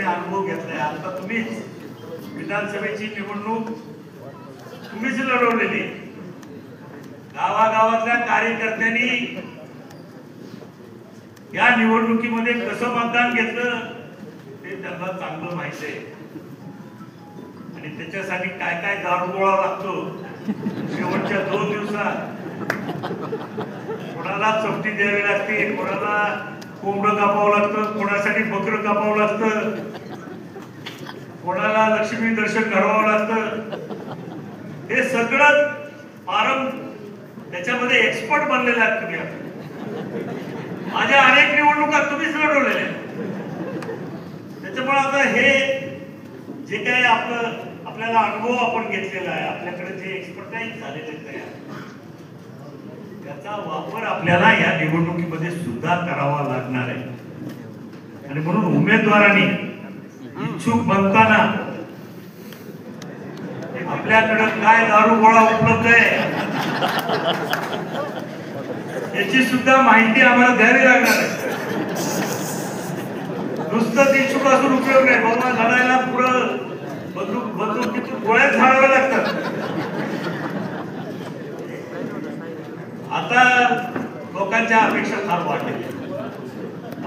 अनुभव घेतलाय. आता तुम्हीच विधानसभेची निवडणूक तुम्हीच लढवलेली. गावागावातल्या कार्यकर्त्यांनी या निवडणुकीमध्ये कसं मतदान घेतलं ते त्यांना चांगलं माहिती आहे आणि त्याच्यासाठी काय काय दारुगोळा लागतो. शेवटच्या 2 दिवसात कोणाला चपटी द्यावी लागते, कोणाला कोंबडं कापावं लागतं, कोणासाठी बकरं कापावं लागतं, कोणाला लक्ष्मी दर्शन घडवावं लागतं. हे सगळं त्याच्यामध्ये एक्सपर्ट बनलेले आहात तुम्ही. माझ्या अनेक निवडणुका तुम्हीच लढवलेल्या. त्याच्यामुळे आता हे जे काही आपल्याला अनुभव आपण घेतलेला आहे, आपल्याकडे जे एक्सपर्टाईज झालेले तयार, त्याचा वापर आपल्याला या निवडणुकीमध्ये सुद्धा करावा लागणार आहे. आणि म्हणून उमेदवारांनी इच्छुक बनताना आपल्याकडे काय दारुगोळा उपलब्ध आहे याची सुद्धा माहिती आम्हाला द्यावी लागणार आहे. नुसतं इच्छुक असून उपयोग नाही बाबा. लढायला पुढं बंदूकीतून गोळ्या झाडाव्या लागतात. आता लोकांच्या अपेक्षा फार वाढल्या.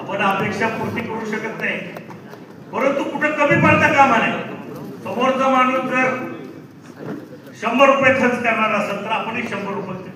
आपण अपेक्षा पूर्ती करू शकत नाही, परंतु कुठं कमी पडता कामा नये. समोरचा माणूस जर 100 रुपये खर्च करणार असेल तर आपणही 100 रुपये